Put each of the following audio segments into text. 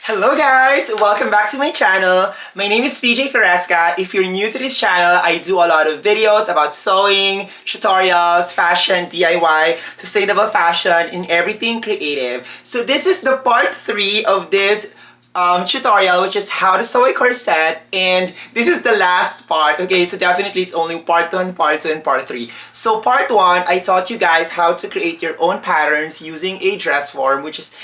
Hello guys! Welcome back to my channel. My name is PJ Fresca. If you're new to this channel, I do a lot of videos about sewing, tutorials, fashion, DIY, sustainable fashion, and everything creative. So this is the part 3 of this tutorial, which is how to sew a corset, and this is the last part. Okay, so definitely it's only part 1, part 2, and part 3. So part 1, I taught you guys how to create your own patterns using a dress form, which is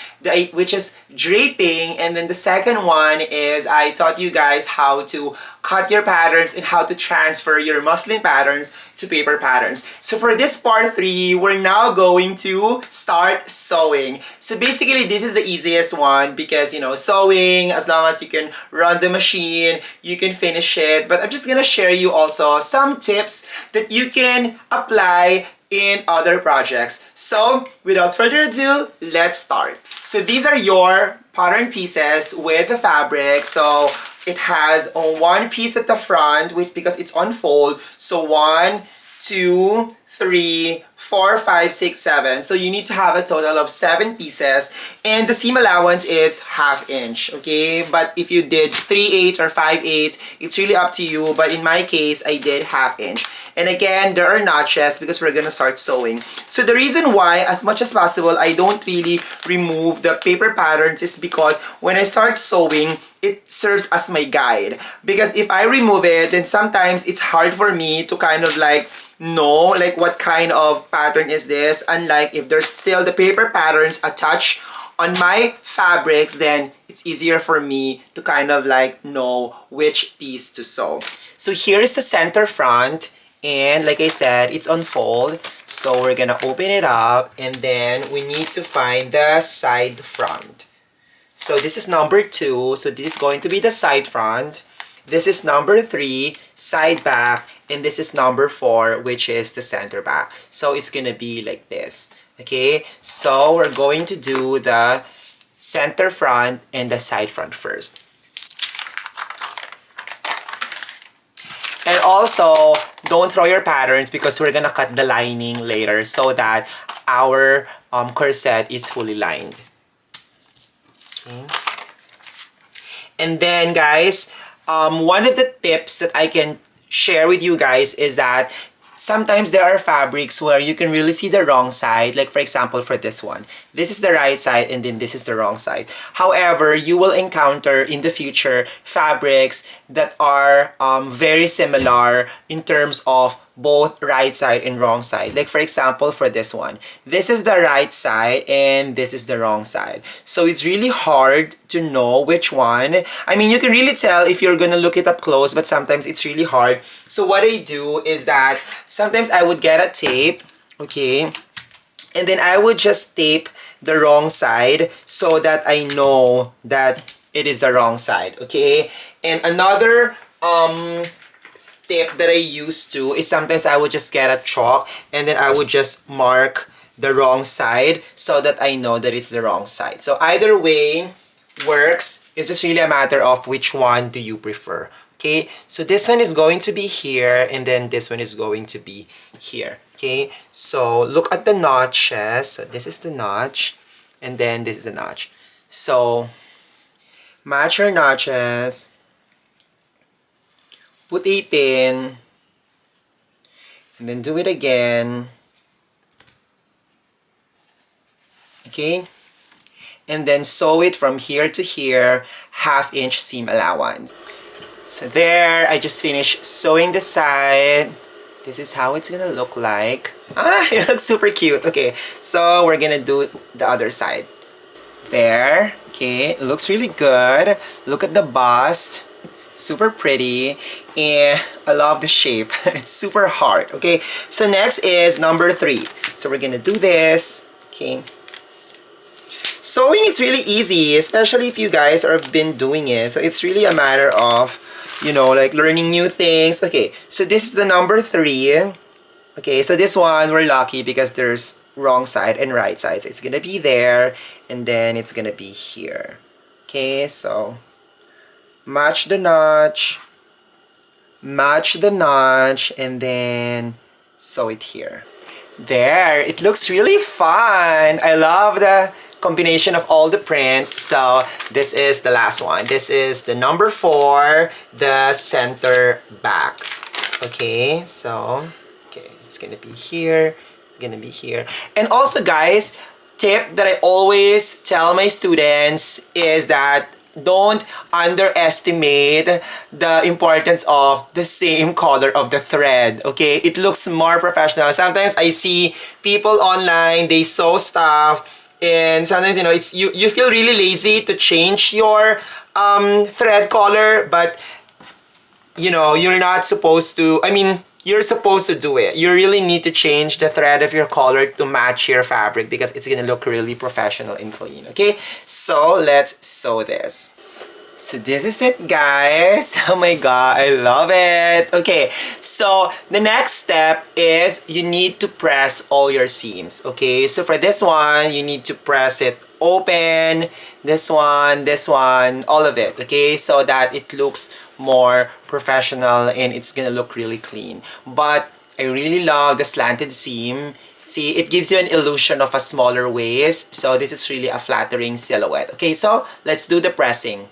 draping, and then the second one is I taught you guys how to cut your patterns and how to transfer your muslin patterns to paper patterns. So for this part 3, we're now going to start sewing. So basically this is the easiest one because, you know, sewing, as long as you can run the machine, you can finish it. But I'm just gonna share you also some tips that you can apply in other projects. So without further ado, let's start. So these are your pattern pieces with the fabric. So it has one piece at the front, which because it's on fold. So 1, 2, 3, 4, 5, 6, 7. So you need to have a total of 7 pieces, and the seam allowance is 1/2 inch. Okay, but if you did 3/8 or 5/8, it's really up to you. But in my case, I did 1/2 inch. And again, there are notches because we're gonna start sewing. So the reason why, as much as possible, I don't really remove the paper patterns is because when I start sewing, it serves as my guide. Because if I remove it, then sometimes it's hard for me to kind of like know like what kind of pattern is this. Unlike if there's still the paper patterns attached on my fabrics, then it's easier for me to kind of like know which piece to sew. So here is the center front. And like I said, it's on fold. So we're gonna open it up, and then we need to find the side front. So this is number 2. So this is going to be the side front. This is number 3, side back. And this is number 4, which is the center back. So it's gonna be like this. Okay, so we're going to do the center front and the side front first. And also, don't throw your patterns because we're gonna cut the lining later so that our corset is fully lined. Okay. And then guys, one of the tips that I can share with you guys is that sometimes there are fabrics where you can really see the wrong side. Like for example, for this one, this is the right side and then this is the wrong side. However, you will encounter in the future fabrics that are very similar in terms of both right side and wrong side. Like for example, for this one, this is the right side and this is the wrong side. So it's really hard to know which one. I mean, you can really tell if you're gonna look it up close, but sometimes it's really hard. So what I do is that sometimes I would get a tape, okay, and then I would just tape the wrong side so that I know that it is the wrong side, okay? And another tip that I used to is sometimes I would just get a chalk and then I would just mark the wrong side so that I know that it's the wrong side. So either way works. It's just really a matter of which one do you prefer. Okay, so this one is going to be here and then this one is going to be here. Okay, so look at the notches. So this is the notch and then this is the notch. So match your notches. Put a pin and then do it again. Okay, and then sew it from here to here, 1/2 inch seam allowance. So there, I just finished sewing the side. This is how it's gonna look like. Ah, it looks super cute. Okay, so we're gonna do the other side. There, okay, it looks really good. Look at the bust. Super pretty, and I love the shape. It's super hard. Okay, so next is number 3. So we're gonna do this. Okay, sewing is really easy, especially if you guys have been doing it. So it's really a matter of, you know, like learning new things. Okay, so this is the number 3. Okay, so this one we're lucky because there's wrong side and right side. So it's gonna be there and then it's gonna be here. Okay, so match the notch, and then sew it here. There, it looks really fun. I love the combination of all the prints. So this is the last one. This is the number 4, the center back. Okay, so it's gonna be here. It's gonna be here. And also, guys, tip that I always tell my students is that don't underestimate the importance of the same color of the thread. Okay, it looks more professional. Sometimes I see people online, they sew stuff, and sometimes, you know, it's you feel really lazy to change your thread color, but you know, you're not supposed to, I mean, you're supposed to do it. You really need to change the thread of your collar to match your fabric because it's gonna look really professional and clean, okay? So let's sew this. So this is it, guys. Oh my god, I love it. Okay, so the next step is you need to press all your seams, okay? So for this one, you need to press it open, this one, all of it, okay? So that it looks more professional and it's gonna look really clean. But I really love the slanted seam. See, it gives you an illusion of a smaller waist. So this is really a flattering silhouette. Okay, so let's do the pressing.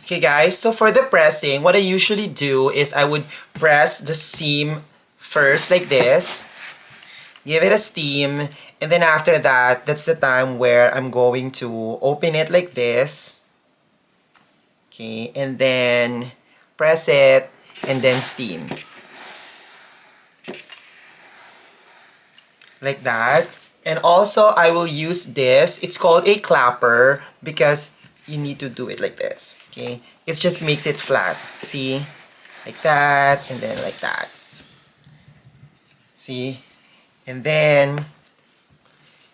Okay guys, so for the pressing, what I usually do is I would press the seam first like this, give it a steam, and then after that, that's the time where I'm going to open it like this. Okay, and then press it and then steam. Like that. And also I will use this, it's called a clapper because you need to do it like this. Okay, it just makes it flat. See, like that, and then like that. See, and then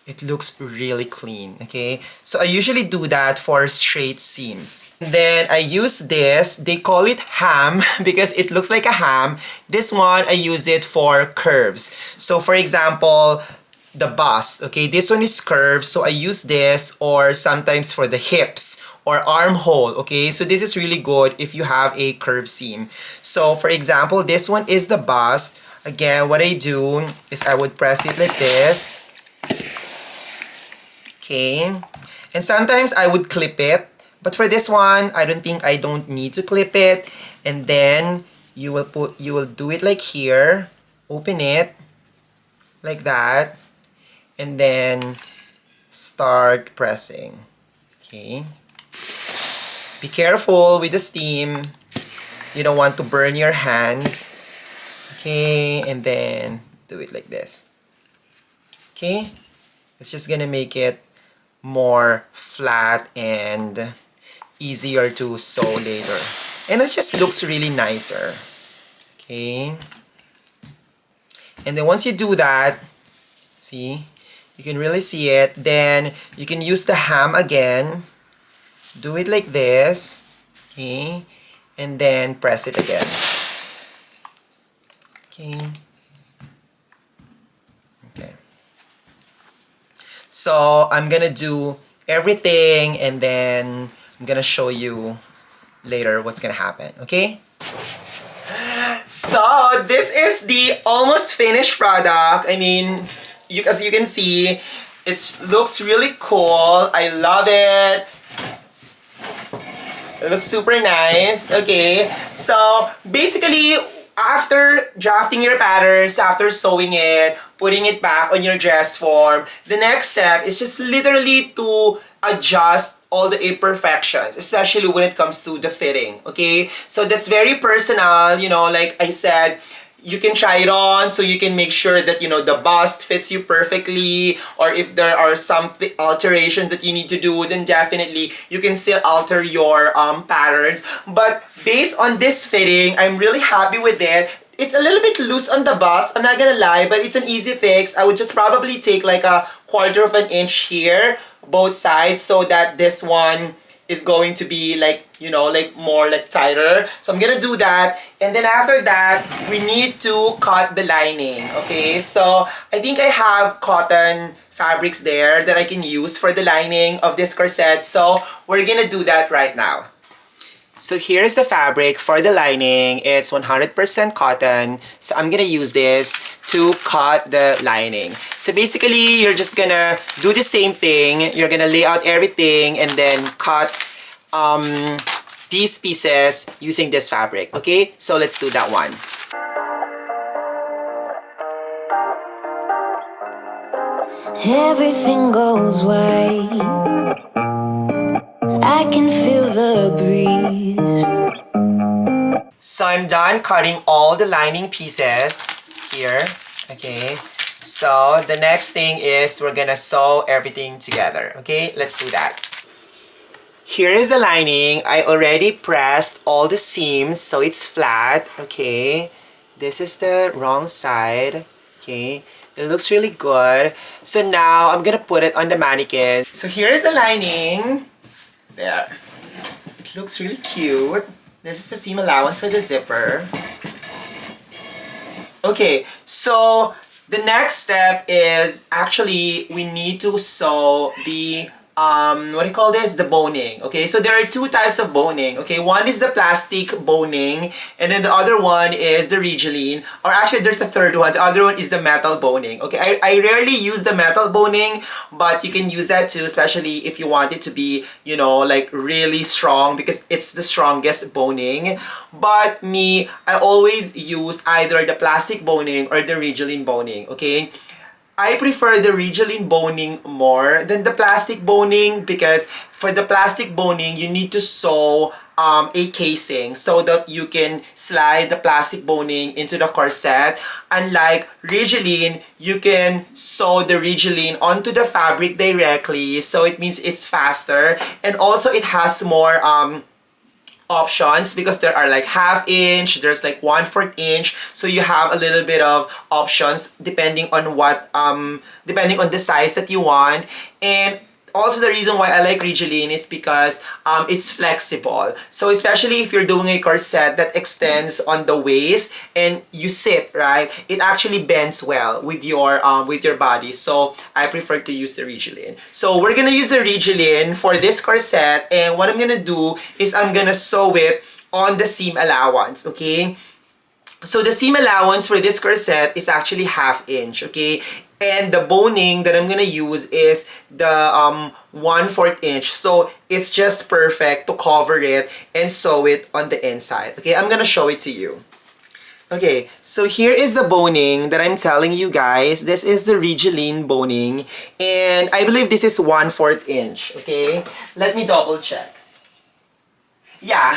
it looks really clean. Okay, so I usually do that for straight seams. And then I use this, they call it ham because it looks like a ham. This one I use it for curves. So for example, the bust, okay, this one is curved, so I use this, or sometimes for the hips or armhole. Okay, so this is really good if you have a curved seam. So for example, this one is the bust. Again, what I do is I would press it like this. Okay, and sometimes I would clip it, but for this one I don't need to clip it. And then you will do it like here, open it like that, and then start pressing. Okay, be careful with the steam, you don't want to burn your hands. Okay, and then do it like this. Okay, it's just gonna make it more flat and easier to sew later, and it just looks really nicer. Okay, and then once you do that, see, you can really see it. Then you can use the ham again, do it like this. Okay, and then press it again. Okay. Okay. So I'm gonna do everything and then I'm gonna show you later what's gonna happen, okay? So this is the almost finished product. I mean, as you can see, it looks really cool. I love it. It looks super nice. Okay, so basically, after drafting your patterns, after sewing it, putting it back on your dress form, the next step is just literally to adjust all the imperfections, especially when it comes to the fitting, okay? So that's very personal, you know, like I said, you can try it on so you can make sure that, you know, the bust fits you perfectly, or if there are some alterations that you need to do, then definitely you can still alter your patterns. But based on this fitting, I'm really happy with it. It's a little bit loose on the bust, I'm not gonna lie, but it's an easy fix. I would just probably take like a 1/4 of an inch here, both sides, so that this one is going to be like, you know, like more like tighter. So I'm gonna do that, and then after that we need to cut the lining. Okay, so I think I have cotton fabrics there that I can use for the lining of this corset, so we're gonna do that right now. So here's the fabric for the lining. It's 100% cotton, so I'm gonna use this. to cut the lining. So basically, you're just gonna do the same thing. You're gonna lay out everything and then cut these pieces using this fabric. Okay, so let's do that one. Everything goes white. I can feel the breeze. So I'm done cutting all the lining pieces here. Okay, so the next thing is we're gonna sew everything together. Okay, let's do that. Here is the lining. I already pressed all the seams so it's flat. Okay, this is the wrong side. Okay, it looks really good. So now I'm gonna put it on the mannequin. So here is the lining. There. It looks really cute. This is the seam allowance for the zipper. Okay, so the next step is actually we need to sew the what do you call this? The boning. Okay, so there are two types of boning. Okay, one is the plastic boning, and then the other one is the Rigeline. Or actually, there's a third one. The other one is the metal boning. Okay, I rarely use the metal boning, but you can use that too, especially if you want it to be, you know, like really strong because it's the strongest boning. But me, I always use either the plastic boning or the Rigeline boning. Okay. I prefer the Rigeline boning more than the plastic boning because for the plastic boning, you need to sew a casing so that you can slide the plastic boning into the corset. Unlike Rigeline, you can sew the Rigeline onto the fabric directly, so it means it's faster, and also it has more options because there are like 1/2 inch, there's like 1/4 inch, so you have a little bit of options depending on what depending on the size that you want. And also the reason why I like Rigeline is because it's flexible. So especially if you're doing a corset that extends on the waist and you sit, right? It actually bends well with your body. So I prefer to use the Rigeline. So we're gonna use the Rigeline for this corset, and what I'm gonna do is I'm gonna sew it on the seam allowance, okay? So the seam allowance for this corset is actually 1/2 inch, okay? And the boning that I'm gonna use is the 1/4 inch. So it's just perfect to cover it and sew it on the inside. Okay, I'm gonna show it to you. Okay, so here is the boning that I'm telling you guys. This is the Rigeline boning. And I believe this is 1/4 inch. Okay, let me double check. Yeah,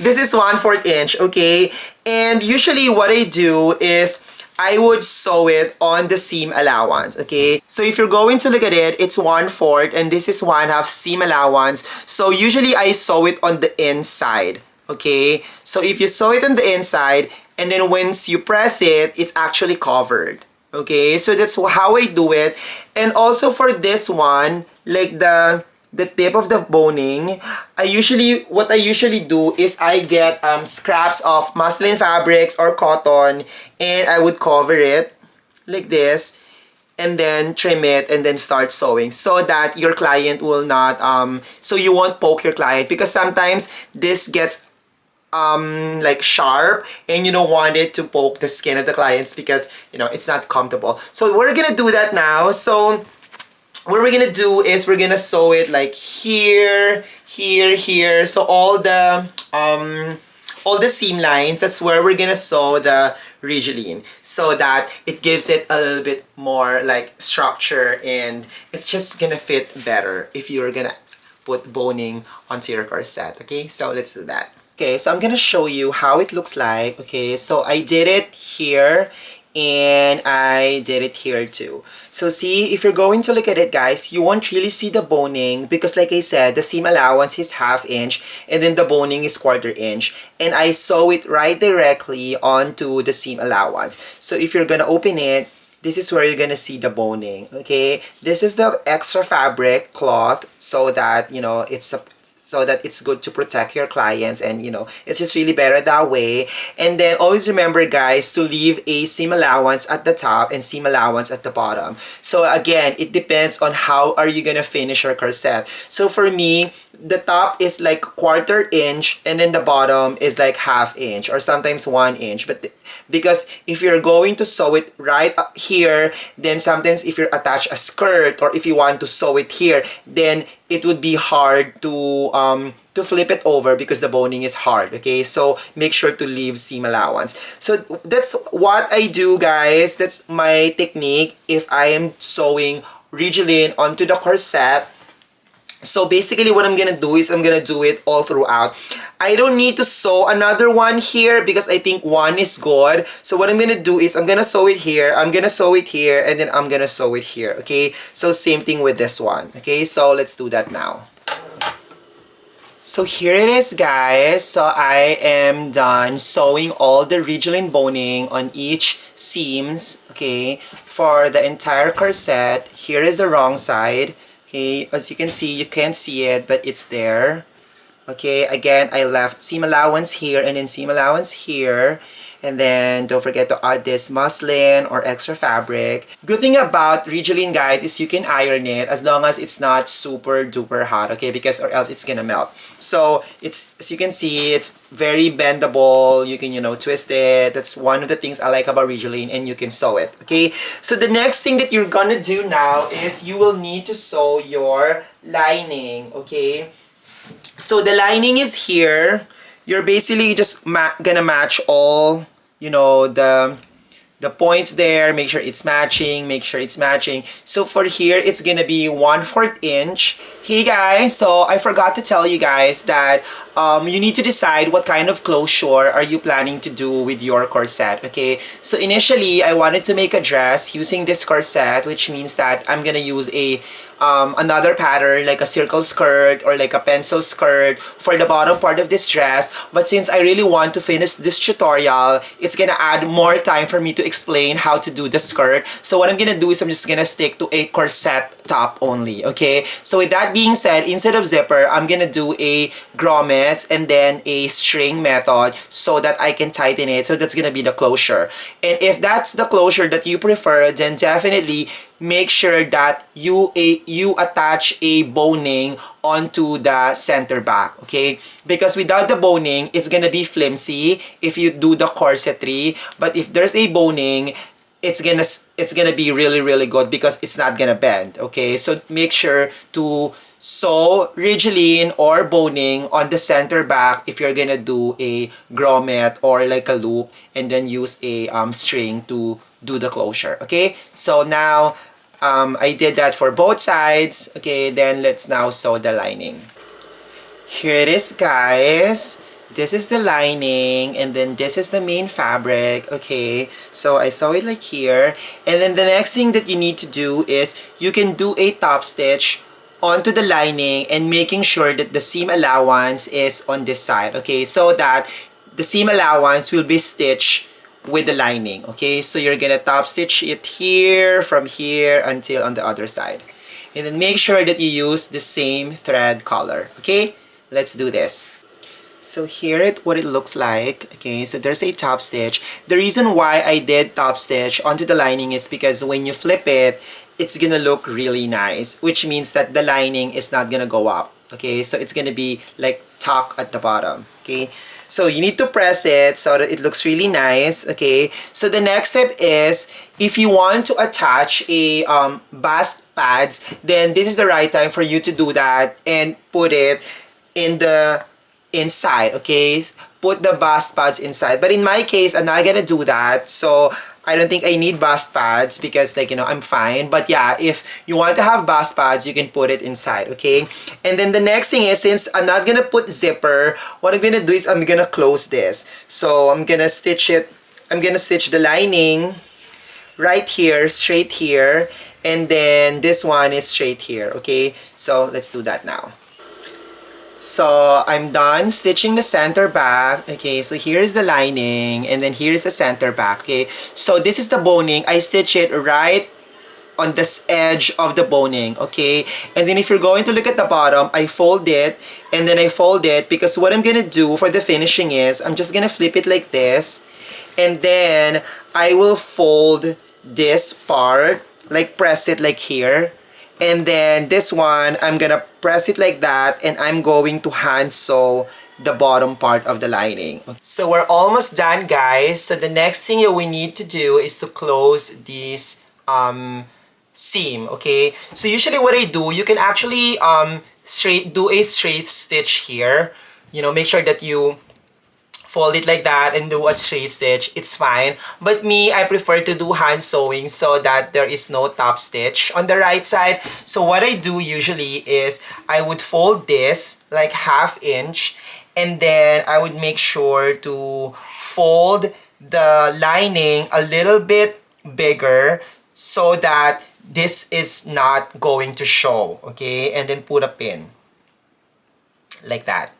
this is 1/4 inch. Okay, and usually what I do is I would sew it on the seam allowance, okay? So if you're going to look at it, it's 1/4 and this is 1/2 seam allowance. So usually I sew it on the inside, okay? So if you sew it on the inside and then once you press it, it's actually covered, okay? So that's how I do it. And also for this one, like the tip of the boning, what I usually do is I get scraps of muslin fabrics or cotton, and I would cover it like this and then trim it and then start sewing so that your client will not so you won't poke your client, because sometimes this gets like sharp and you don't want it to poke the skin of the clients because, you know, it's not comfortable. So we're gonna do that now. So what we're gonna do is we're gonna sew it like here, here, here. So all the seam lines, that's where we're gonna sew the Rigeline so that it gives it a little bit more like structure, and it's just gonna fit better if you're gonna put boning onto your corset. Okay, so let's do that. Okay, so I'm gonna show you how it looks like. Okay, so I did it here and I did it here too. So see, if you're going to look at it, guys, you won't really see the boning because like I said, the seam allowance is 1/2 inch and then the boning is 1/4 inch, and I sew it right directly onto the seam allowance. So if you're gonna open it, this is where you're gonna see the boning. Okay, this is the extra fabric cloth so that, you know, it's good to protect your clients, and you know, it's just really better that way. And then always remember, guys, to leave a seam allowance at the top and seam allowance at the bottom. So again, it depends on how are you gonna finish your corset. So for me, the top is like 1/4 inch and then the bottom is like 1/2 inch or sometimes 1 inch. But because if you're going to sew it right up here, then sometimes if you attach a skirt or if you want to sew it here, then it would be hard to flip it over because the boning is hard. Okay, so make sure to leave seam allowance. So that's what I do, guys. That's my technique if I am sewing Ridgeline onto the corset. So basically what I'm gonna do is I'm gonna do it all throughout. I don't need to sew another one here because I think one is good. So what I'm gonna do is I'm gonna sew it here, I'm gonna sew it here, and then I'm gonna sew it here. Okay, so same thing with this one. Okay, so let's do that now. So here it is, guys. So I am done sewing all the Ridgeline boning on each seams, okay, for the entire corset. Here is the wrong side. Okay, as you can see, you can't see it, but it's there. Okay, again, I left seam allowance here and then seam allowance here. And then don't forget to add this muslin or extra fabric. Good thing about Ridgeline, guys, is you can iron it as long as it's not super duper hot, okay? Because or else it's gonna melt. So it's, as you can see, it's very bendable. You can, you know, twist it. That's one of the things I like about Ridgeline, and you can sew it, okay? So the next thing that you're gonna do now is you will need to sew your lining, okay? So the lining is here. You're basically just gonna match all, you know, the points there. Make sure it's matching, make sure it's matching. So for here, it's gonna be 1/4 inch. Hey guys, so I forgot to tell you guys that you need to decide what kind of closure are you planning to do with your corset, okay? So initially, I wanted to make a dress using this corset, which means that I'm gonna use a another pattern like a circle skirt or like a pencil skirt for the bottom part of this dress. But since I really want to finish this tutorial, it's gonna add more time for me to explain how to do the skirt. So what I'm gonna do is I'm just gonna stick to a corset top only, okay? So with that being said, instead of zipper, I'm gonna do a grommet and then a string method so that I can tighten it. So that's gonna be the closure. And if that's the closure that you prefer, then definitely make sure that you attach a boning onto the center back, okay? Because without the boning, it's gonna be flimsy if you do the corsetry. But if there's a boning, it's gonna be really good because it's not gonna bend, okay? So make sure to sew Ridgeline or boning on the center back if you're gonna do a grommet or like a loop, and then use a string to do the closure, okay? So now I did that for both sides. Okay, then let's now sew the lining. Here it is, guys. This is the lining, and then this is the main fabric. Okay, so I sew it like here. And then the next thing that you need to do is you can do a top stitch onto the lining and making sure that the seam allowance is on this side. Okay, so that the seam allowance will be stitched with the lining. Okay, so you're gonna top stitch it here from here until on the other side, and then make sure that you use the same thread color. Okay, let's do this. So here what it looks like. Okay, so there's a top stitch. The reason why I did top stitch onto the lining is because when you flip it, it's gonna look really nice, which means that the lining is not gonna go up. Okay, so it's gonna be like tucked at the bottom. Okay, so you need to press it so that it looks really nice. Okay, so the next step is if you want to attach a bust pads, then this is the right time for you to do that and put it in the inside. Okay, put the bust pads inside, but in my case I'm not gonna do that, so I don't think I need bust pads because, like, you know, I'm fine. But yeah, if you want to have bust pads, you can put it inside, okay? And then the next thing is, since I'm not gonna put zipper, what I'm gonna do is I'm gonna close this. So I'm gonna stitch it, I'm gonna stitch the lining right here, straight here, and then this one is straight here, okay? So let's do that now. So I'm done stitching the center back. Okay, so here's the lining, and then here's the center back. Okay, so this is the boning. I stitch it right on this edge of the boning. Okay, and then if you're going to look at the bottom, I fold it, and then I fold it, because what I'm gonna do for the finishing is I'm just gonna flip it like this, and then I will fold this part, like press it like here, And then this one, I'm gonna press it like that, and I'm going to hand sew the bottom part of the lining. So we're almost done, guys. So the next thing that we need to do is to close this seam, okay? So usually what I do, you can actually do a straight stitch here. You know, make sure that you fold it like that and do a straight stitch, it's fine. But me, I prefer to do hand sewing so that there is no top stitch on the right side. So what I do usually is I would fold this like 1/2 inch, and then I would make sure to fold the lining a little bit bigger so that this is not going to show, okay? And then put a pin like that,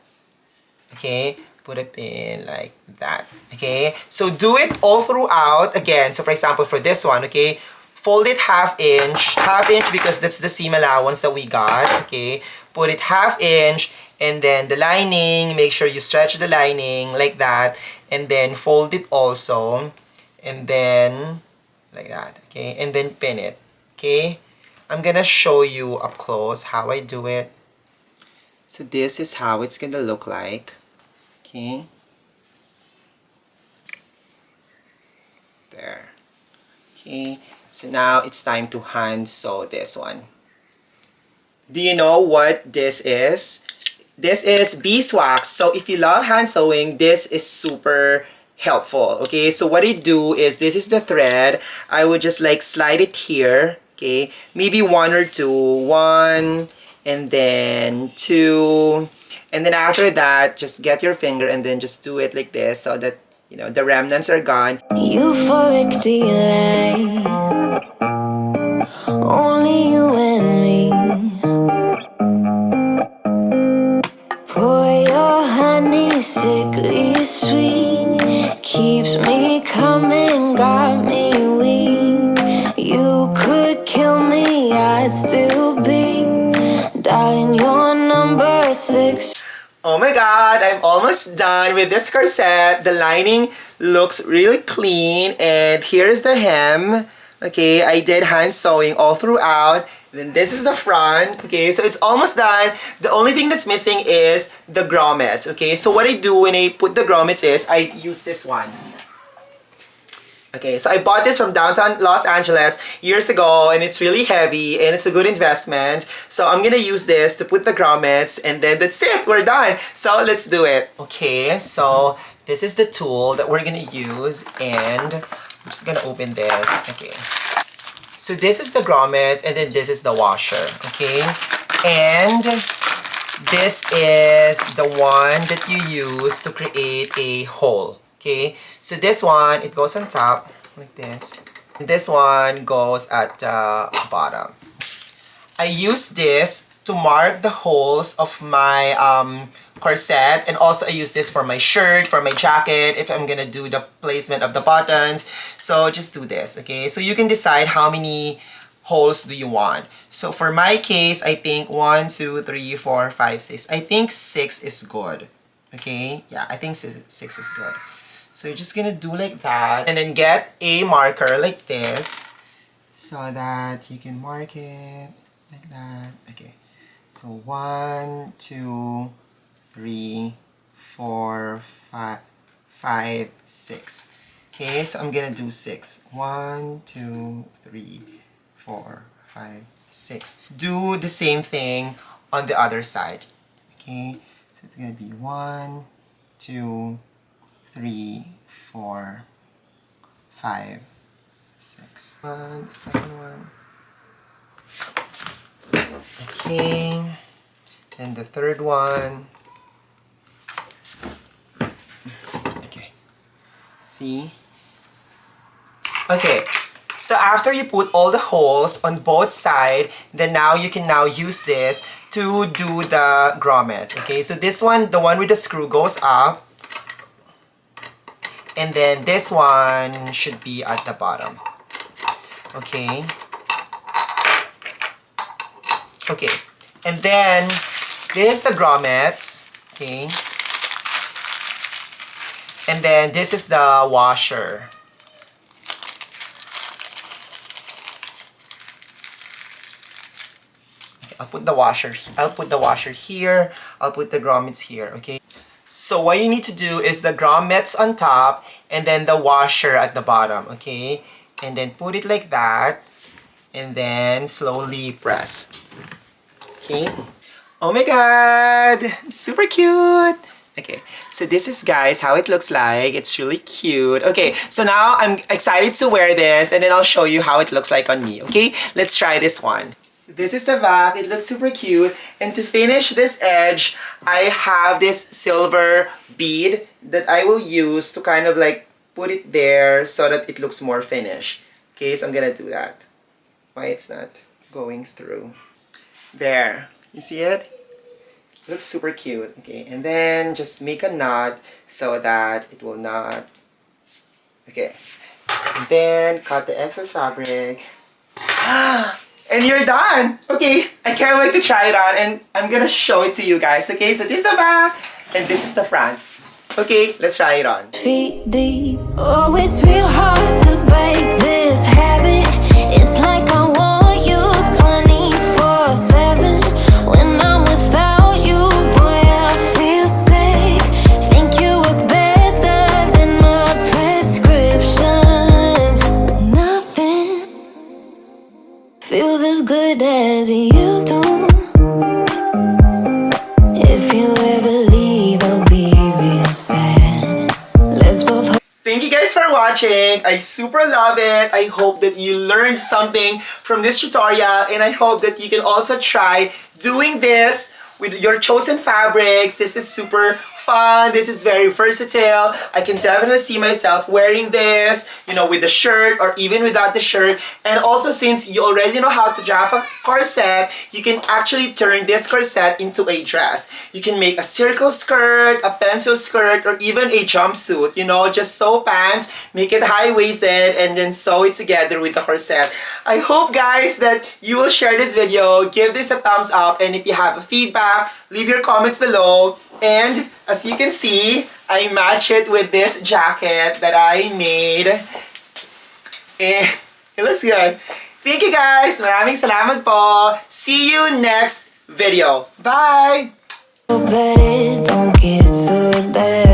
okay? Put a pin like that, okay? So do it all throughout again. So for example, for this one, okay, fold it 1/2 inch because that's the seam allowance that we got, okay? Put it 1/2 inch, and then the lining, make sure you stretch the lining like that, and then fold it also, and then like that, okay? And then pin it, okay? I'm gonna show you up close how I do it. So this is how it's gonna look like. Okay. There. Okay. So now it's time to hand sew this one. Do you know what this is? This is beeswax. So if you love hand sewing, this is super helpful. Okay. So what I do is, this is the thread. I would just like slide it here. Okay. Maybe 1 or 2. 1 and then 2. And then after that, just get your finger and then just do it like this so that, you know, the remnants are gone. Euphoric delight, only you and me. Pour your honey, sickly sweet, keeps me coming, got me weak. You could kill me, I'd still be dialing your number 6. Oh my god, I'm almost done with this corset. The lining looks really clean, and here's the hem. Okay, I did hand sewing all throughout. Then this is the front. Okay, so it's almost done. The only thing that's missing is the grommets. Okay, so what I do when I put the grommets is I use this one. Okay, so I bought this from downtown Los Angeles years ago, and it's really heavy and it's a good investment. So I'm gonna use this to put the grommets, and then that's it, we're done. So let's do it. Okay, so this is the tool that we're gonna use, and I'm just gonna open this. Okay, so this is the grommets, and then this is the washer. Okay, and this is the one that you use to create a hole. Okay, so this one, it goes on top like this. And this one goes at the bottom. I use this to mark the holes of my corset, and also I use this for my shirt, for my jacket, if I'm gonna do the placement of the buttons. So just do this, okay? So you can decide how many holes do you want. So for my case, I think 1, 2, 3, 4, 5, 6. I think 6 is good. Okay, yeah, I think 6 is good. So you're just gonna do like that, and then get a marker like this so that you can mark it like that. Okay, so 1, 2, 3, 4, 5, 6. Okay, so I'm gonna do 6. 1, 2, 3, 4, 5, 6. Do the same thing on the other side. Okay, so it's gonna be 1, 2, 3, 4, 5, 6. The second one. Okay. And the third one. Okay. See? Okay. So after you put all the holes on both sides, then now you can now use this to do the grommet. Okay, so this one, the one with the screw, goes up. And then this one should be at the bottom. Okay. Okay. And then this is the grommets. Okay. And then this is the washer. I'll put the washer here. I'll put the grommets here, okay? So what you need to do is the grommets on top and then the washer at the bottom, okay? And then put it like that and then slowly press. Okay? Oh my god! Super cute! Okay, so this is, guys, how it looks like. It's really cute. Okay, so now I'm excited to wear this and then I'll show you how it looks like on me, okay? Let's try this one. This is the back. It looks super cute. And to finish this edge, I have this silver bead that I will use to kind of like put it there so that it looks more finished. Okay, so I'm gonna do that. Why it's not going through. There. You see it? Looks super cute. Okay, and then just make a knot so that it will not. Okay, and then cut the excess fabric. And you're done. Okay, I can't wait to try it on, and I'm gonna show it to you guys. Okay, so this is the back and this is the front. Okay, let's try it on. Feet deep. Oh, it's real hard to break this habit. It's like I want you 24/7 when I'm without you. Boy, I feel sick. Think you work better than my prescriptions. Nothing feels as good as you do. If you ever leave, I'll be real sad. Let's both. Thank you guys for watching. I super love it. I hope that you learned something from this tutorial, and I hope that you can also try doing this with your chosen fabrics. This is super fun. This is very versatile. I can definitely see myself wearing this, you know, with the shirt or even without the shirt. And also, since you already know how to draft a corset, you can actually turn this corset into a dress. You can make a circle skirt, a pencil skirt, or even a jumpsuit. You know, just sew pants, make it high-waisted, and then sew it together with the corset. I hope, guys, that you will share this video, give this a thumbs up, and if you have a feedback, leave your comments below. And as you can see, I match it with this jacket that I made. And it looks good. Thank you, guys. Maraming salamat po. See you next video. Bye! But it don't get so bad.